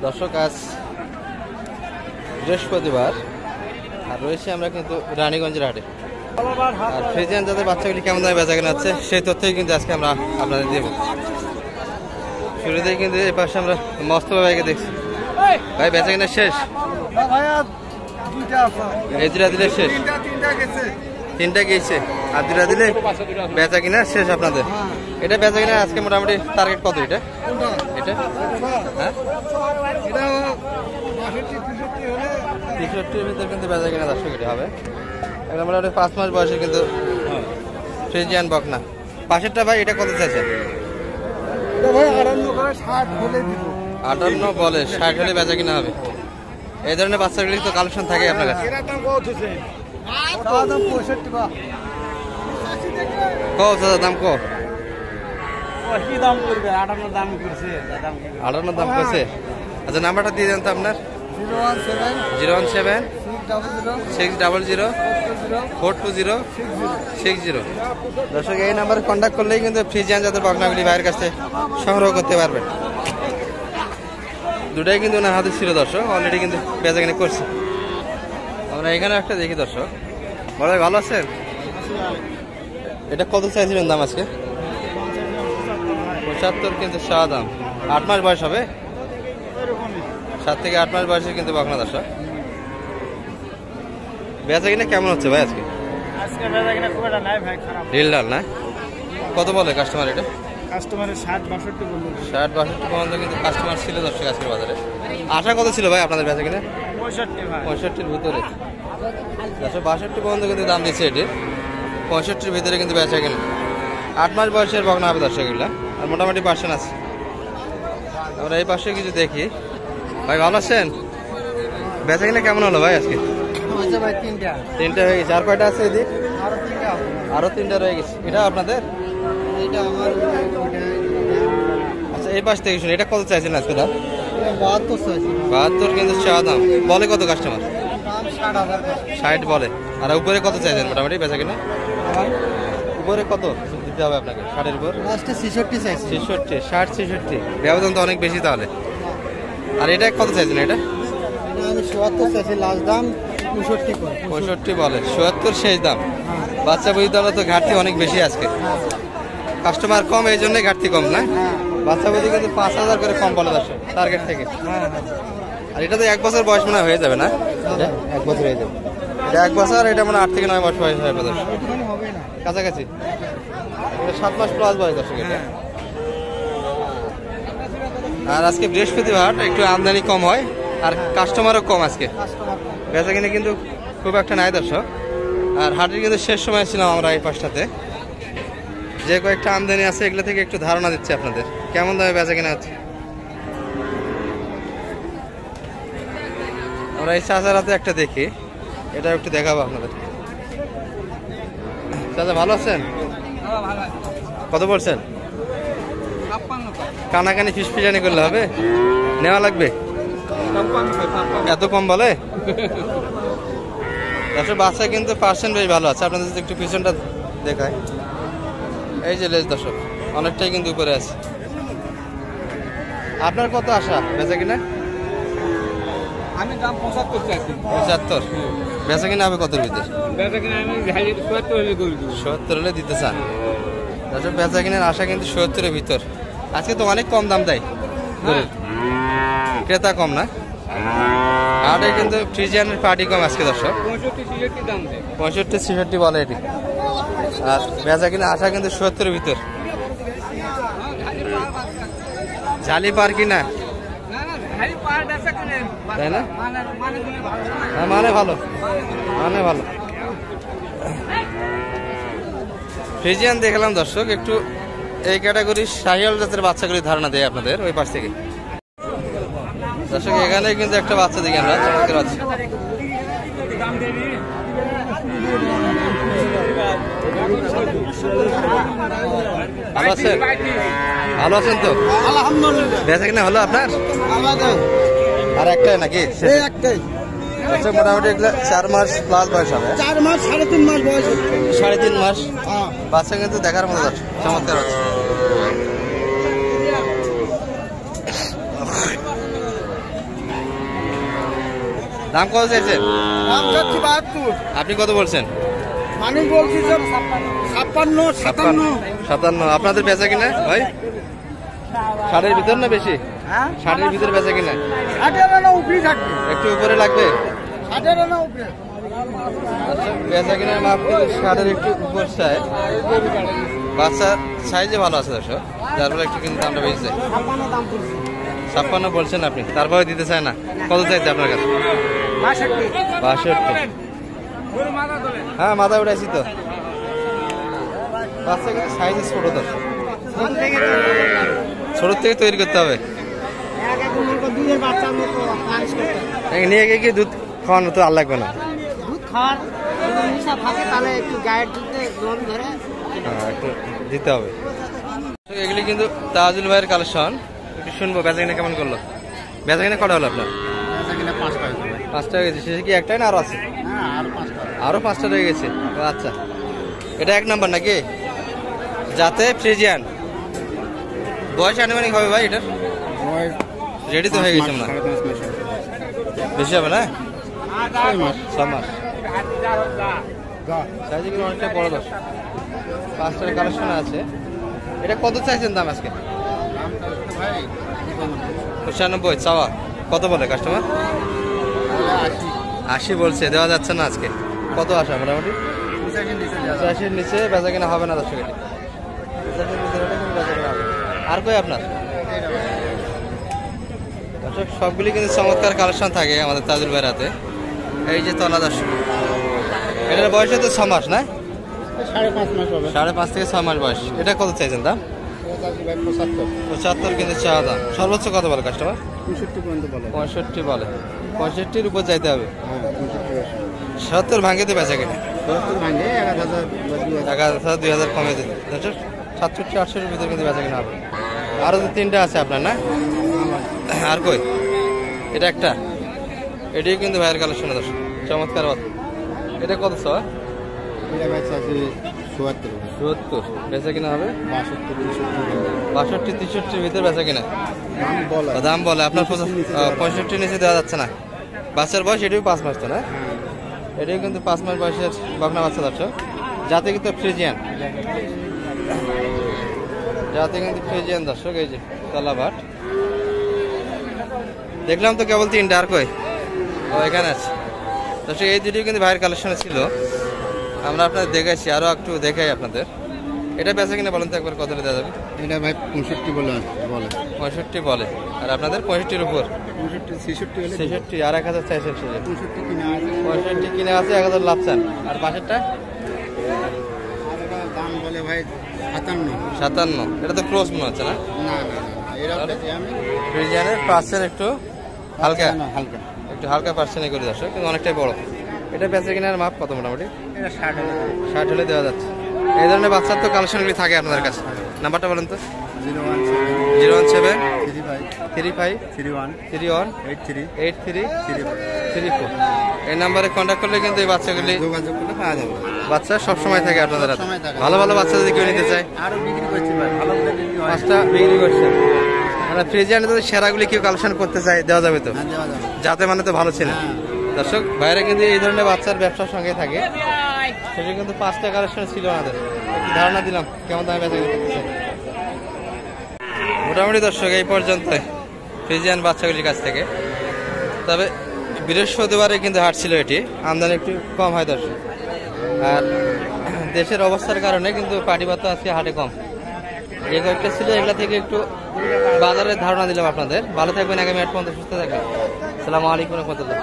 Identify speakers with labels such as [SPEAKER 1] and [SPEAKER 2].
[SPEAKER 1] দর্শক আজ বৃহস্পতিবার আর রয়েছে আমরা কিন্তু রানীগঞ্জের হাটে। আর ফ্রিজিয়ান যাদের বাচ্চাগুলি কেমন দামে বেচা কেনা হচ্ছে সেই তথ্যই কিন্তু আজকে আমরা আপনাদের দেব। শুরুতেই কিন্তু এই পাশে আমরা মস্তফা ভাইকে দেখছি। ভাই বেচা কেনা শেষ? এই দুটা দিলে শেষ, তিনটা গিয়েছে আর দুটা দিলে বেচা কিনা শেষ আপনাদের। এটা বেচা কিনা আজকে মোটামুটি টার্গেট কত? এটা এটা হ্যাঁ 63-র ভিতরে কিন্তু বেচা কিনা 10 কেটে হবে। এটা মোটামুটি 5 মাস বয়সে কিন্তু ফ্রিজিয়ান বকনা। পাশেরটা ভাই এটা কত চাইছে? 58 বলে 60 হলে বেচা কিনা হবে। এই ধরনের বাচ্চাগুলি তো কালেকশন থাকে আপনার কাছে। দাম কো 58 দাম করছে। আচ্ছা নাম্বারটা দিয়ে দেন তো আপনার। 017-600-420-60। দর্শক এই নাম্বারে কন্ট্যাক্ট করলেই কিন্তু ফ্রিজিয়ান যাদের বকনাগুলি ভাইয়ের কাছে সংগ্রহ করতে পারবেন। দুটাই কিন্তু ওনার হাতে ছিল দর্শক, অলরেডি কিন্তু বেচাকেনা করছে। আমরা এখানে একটা দেখি দর্শক। বড় ভাই ভালো আছেন? এটা কত চাইছিলেন দাম আজকে? 75 কিন্তু চাওয়া দাম। 8 মাস বয়স হবে, 7 থেকে 8 মাস বয়সে কিন্তু বকনা দর্শক। বেচাকেনা কেমন হচ্ছে ভাই আজকে? ঢিল ডাল না? কত বলে কাস্টমার? এটা
[SPEAKER 2] কাস্টমারের 60-62 বলল।
[SPEAKER 1] 60-62 পর্যন্ত কিন্তু কাস্টমার ছিল দর্শক আজকের বাজারে। আশা কত ছিল ভাই আপনাদের বেচা কিনা?
[SPEAKER 2] 65 ভাই।
[SPEAKER 1] 65-র ভিতরে 62 পর্যন্ত কিন্তু দাম দিচ্ছে এটি। 65-র ভিতরে কিন্তু বেচা কিনা। 8 মাস বয়সের বকনা হবে দর্শক এগুলা। আর মোটামুটি পার্সেন্ট আছে। আমরা এই পাশে কিছু দেখি। ভাই ভালো আছেন? বেচা কিনা কেমন হলো ভাই আজকে?
[SPEAKER 2] ভাই
[SPEAKER 1] তিনটা হয়ে গেছে। আর কয়টা আছে এদিকে? আরো তিনটা রয়ে গেছে। এটা আপনাদের?
[SPEAKER 2] এটা আমার।
[SPEAKER 1] আচ্ছা এই পাশ থেকে শুনি, এটা কত চাইছেন আজকে দাম?
[SPEAKER 2] 72 চাইছি।
[SPEAKER 1] 72 কিন্তু চাওয়া দাম। বলে কত কাস্টমার?
[SPEAKER 2] দাম 60,000
[SPEAKER 1] 60 বলে। আর উপরে কত চাইছেন মোটামুটি বেচা কিনা? উপরে কত দিতে হবে আপনাকে? 60-এর উপর
[SPEAKER 2] লাস্টে 66 চাইছি।
[SPEAKER 1] 66, 60-66 ব্যবধান তো অনেক বেশি তাহলে। আর এটা কত চাইছেন? এটা
[SPEAKER 2] আমি 74 চাইছি, লাস্ট দাম 65 করে।
[SPEAKER 1] 65 বলে, 77 শেষ দাম। বাচ্চা বুঝতে হলে তো ঘাটতি অনেক বেশি আজকে। কাস্টমার কম এই জন্যই ঘাটতি কম না? বাচ্চা বুঝি কিন্তু 5000 করে কম বলে দর্শক টার্গেট থেকে। আর এটা তো 1 বছর বয়স মনে হয়ে যাবে না? 1 বছর হয়ে যাবে। এটা 1 বছর, এটা মানে 8 থেকে 9 মাস বয়স হবে দর্শক, কাছাকাছি। এটা 7 মাস প্লাস বয়স দর্শক এটা। আর আজকে বৃহস্পতিবার একটু আমদানি কম হয় আর কাস্টমারও কম আজকে। বেচা কিনে কিন্তু খুব একটা নাই দর্শক। আর হাটের কিন্তু শেষ সময় ছিলাম আমরা এই পাশটাতে। যে কয়েকটা আমদানি আছে এগুলো থেকে একটু ধারণা দিচ্ছি আপনাদের কেমন দামে বেচা কিনা হচ্ছে। আমরা এই চাচার হাতে একটা দেখি, এটা একটু দেখাবো আপনাদের। চাচা ভালো আছেন? কত বলছেন? কানাকানি ফিসফিসানি করলে হবে? নেওয়া লাগবে? এত কম বলে? দর্শক বাচ্চা কিন্তু পার্সেন্ট বেশ ভালো আছে। আপনাদের যদি একটু পিছনটা দেখায়, এই যে লেজ দর্শক অনেকটাই কিন্তু উপরে আছে। আপনার কত আশা বেচা কিনা?
[SPEAKER 2] আমি দাম 75 চাইছি।
[SPEAKER 1] 75 বেচা কিনা হবে কত ভিতরে?
[SPEAKER 2] বেচা কিনা আমি 70 হলে করে দিব।
[SPEAKER 1] 70 হলে দিতে চান দর্শক? বেচা কিনার আশা কিন্তু 70-এর ভিতর। আজকে তো অনেক কম দাম দেয়, ক্রেতা কম না? হাটে কিন্তু ফ্রিজিয়ানের পার্টি কম আজকে দর্শক।
[SPEAKER 2] 65-66 দাম দেয়।
[SPEAKER 1] 65-66 বলে এটি। আর বেচা কিনা আশা কিন্তু 70-এর ভিতর। জালি পার কিনা? তাই না? মানে ভালো, মানে ভালো। ফ্রিজিয়ান দেখলাম দর্শক, একটু এই ক্যাটাগরির শাহিওয়াল জাতের বাচ্চাগুলি ধারণা দেয় আপনাদের ওই পাশ থেকে দর্শক। এখানে কিন্তু একটা বাচ্চা দেখি আমরা, চমৎকার বাচ্চা। ভালো আছেন? ভালো আছেন তো? বেচা কিনা হলো আপনার? আর একটাই নাকি?
[SPEAKER 2] একটাই।
[SPEAKER 1] মোটামুটি 4 মাস প্লাস বয়স হবে।
[SPEAKER 2] 4 মাস 3.5 মাস বয়স।
[SPEAKER 1] 3.5 মাস বাচ্চা কিন্তু দেখার মতো চমৎকার বাচ্চা। দাম কত চাইছেন?
[SPEAKER 2] দাম চাচ্ছি 72।
[SPEAKER 1] আপনি কত বলছেন?
[SPEAKER 2] মানুষ বলছি যে 56, 57।
[SPEAKER 1] 57। আপনাদের বেচা কিনা ভাই? 60-এর ভিতর না বেশি?
[SPEAKER 2] হ্যাঁ
[SPEAKER 1] 60-এর ভিতরে বেচা কিনা?
[SPEAKER 2] 60 আনা উপরে থাকবে,
[SPEAKER 1] একটু উপরে লাগবে।
[SPEAKER 2] 60 আনা উপরে।
[SPEAKER 1] বেচা কিনার মাপ কিন্তু 60-এর একটু উপর চাই। বাচ্চার সাইজে ভালো আছে দর্শক, যার ফলে একটু কিন্তু দামটা বেশি চাই।
[SPEAKER 2] 56 দাম পড়ছে।
[SPEAKER 1] 56 বলছেন আপনি, তারপরে দিতে চায় না? কত চাইছে আপনার কাছে? 62। হ্যাঁ মাথা উঠাইছি তো। বাচ্চা কিন্তু সাইজ ছোট দর্শক, ছোট থেকে তৈরি করতে হবে।
[SPEAKER 2] দুধের বাচ্চার মতো মানুষ করতে হবে।
[SPEAKER 1] নিয়ে গিয়ে কি দুধ খাওয়ানো তো আর লাগবে না?
[SPEAKER 2] দুধ খাওয়ার যদি নেশা থাকে তাহলে একটু গায়ের দুধে লোন ধরে
[SPEAKER 1] হ্যাঁ একটু দিতে হবে। এগুলি কিন্তু তাজুল ভাইয়ের কালেকশন, একটু শুনবো বেচা কিনা কেমন করলো। বেচা কিনা কটা হলো আপনার? 5টা হয়ে গেছে। শেষে কি একটাই না আরো আছে? আরো 5টা রয়ে গেছে। ও আচ্ছা, এটা 1 নাম্বার নাকি? যাতে ফ্রিজিয়ান। বয়স আনুমানিক হবে ভাই এটার? রেডি তো হয়ে গেছে না? বেশি হবে না? 6 মাস। সাইজে কিন্তু অনেকটা বড় দশ। 5টার কালেকশন আছে। এটা কত চাইছেন দাম আজকে? 95 চাওয়া। কত বলে কাস্টমার? 80 বলছে, দেওয়া যাচ্ছে না আজকে। কত আসা মোটামুটি? 85-এর নিচে বেচা কিনা হবে না দর্শক। আর কই আপনার দর্শক? সবগুলি কিন্তু চমৎকার কালেকশন থাকে আমাদের তাজুল ভাইয়ের হাতে। এই যে তলা দর্শক, এটার বয়স তো 6 মাস না?
[SPEAKER 2] 5.5 মাস হবে।
[SPEAKER 1] 5.5 থেকে 6 মাস বয়স। এটা কত চাইছেন দাম? 75 কিন্তু চাওয়া দাম। সর্বোচ্চ কত বলে কাস্টমার?
[SPEAKER 2] 65 পর্যন্ত বলে।
[SPEAKER 1] 65 বলে। 65-এর উপর যাইতে হবে।
[SPEAKER 2] হ্যাঁ 65।
[SPEAKER 1] 70 ভাঙে তো বেচা কিনা?
[SPEAKER 2] 70 ভাঙে 1000
[SPEAKER 1] 1000 2000 কমে দিতে দর্শক। 67-68-এর ভিতরে কিন্তু বেচা কিনা হবে। আরো তো 3টা আছে আপনার না? আর কই? এটা একটা, এটাই কিন্তু ভাইয়ের কালেকশন দর্শক, চমৎকার বাচ্চা। এটা কত স্যার?
[SPEAKER 2] এটা ভাই আছে 74।
[SPEAKER 1] 70 বেচা কিনা হবে?
[SPEAKER 2] 62
[SPEAKER 1] 63-এর ভিতরে বেচা কিনা
[SPEAKER 2] দাম বলে।
[SPEAKER 1] দাম বলে আপনার 65 নিচে দেওয়া যাচ্ছে না। বাচ্চার বয়স এটাও 5 মাস তো না? এটাও কিন্তু 5 মাস বয়সের বকনা বাচ্চা দর্শক, যাতে কিন্তু ফ্রিজিয়ান। যাতে কিন্তু ফ্রিজিয়ান দর্শক। এই যে তলাবাট দেখলাম তো কেবল 3টা। আর কই? ও এখানে আছে দর্শক। এই দুটি কিন্তু ভাইয়ের কালেকশনে ছিল, আমরা আপনাদের দেখাইছি। আরো একটু দেখাই আপনাদের। এটা বেচা কিনা বলেন তো একবার, কত দেওয়া যাবে?
[SPEAKER 2] এটা ভাই 65 বলে।
[SPEAKER 1] 65 বলে। আর আপনাদের 65-এর উপর?
[SPEAKER 2] 65 হলে
[SPEAKER 1] 66 আর 1000 চাইছেন সেটা?
[SPEAKER 2] 65 কিনা আছে।
[SPEAKER 1] 65 কিনে আছে, 1000 লাভ চান। আর পাশেরটা?
[SPEAKER 2] আর এটা দাম বলে ভাই 57।
[SPEAKER 1] 57। এটা তো ক্রস মনে হচ্ছে না?
[SPEAKER 2] না এরা আমি
[SPEAKER 1] ফ্রিজিয়ানের পার্সেন্ট একটু হালকা,
[SPEAKER 2] হালকা।
[SPEAKER 1] একটু হালকা পার্সেন্টে করে দর্শক, কিন্তু অনেকটাই বড়। এটা বেচা কিনার মাপ কত মোটামুটি?
[SPEAKER 2] এটা 60
[SPEAKER 1] 60 হলে দেওয়া যাচ্ছে। এই ধরনের বাচ্চার তো কালেকশনগুলি থাকে আপনাদের কাছে। নাম্বারটা বলেন তো? 017 35 31 83 34। এই নাম্বারে কন্ট্যাক্ট করলে কিন্তু এই বাচ্চাগুলি
[SPEAKER 2] যোগাযোগ করলে পাওয়া যাবে।
[SPEAKER 1] বাচ্চা সবসময় থাকে আপনাদের হাতে।
[SPEAKER 2] সবসময় থাকে।
[SPEAKER 1] ভালো ভালো বাচ্চা যদি কেউ নিতে চায়?
[SPEAKER 2] আরো বিক্রি করছি ভাই, ভালো করে বিক্রি হয়।
[SPEAKER 1] 5টা বিক্রি করছেন। মানে ফ্রিজিয়ানে যদি সেরাগুলি কেউ কালেকশন করতে চায় দেওয়া যাবে তো?
[SPEAKER 2] হ্যাঁ দেওয়া যাবে।
[SPEAKER 1] যাতে মানে তো ভালো ছিল দর্শক। বাইরে কিন্তু এই ধরনের বাচ্চার ব্যবসার সঙ্গে থাকে। সেটা কিন্তু 5টা কালেকশন ছিল আমাদের, একটু ধারণা দিলাম কেমন দামে বেচা কিনা করতেছে। মোটামুটি দর্শক এই পর্যন্ত ফ্রিজিয়ান বাচ্চাগুলির কাছ থেকে। তবে বৃহস্পতিবারে কিন্তু হাট ছিল, এটি আমদানি একটু কম হয় দর্শক। আর দেশের অবস্থার কারণে কিন্তু পাটি বাচ্চা আজকে হাটে কম। যে কয়েকটা ছিল এগুলা থেকে একটু বাজারের ধারণা দিলাম আপনাদের। ভালো থাকবেন, আগামী 8 পর্যন্ত সুস্থ থাকবেন। আসসালামু আলাইকুম ওয়া রাহমাতুল্লাহ।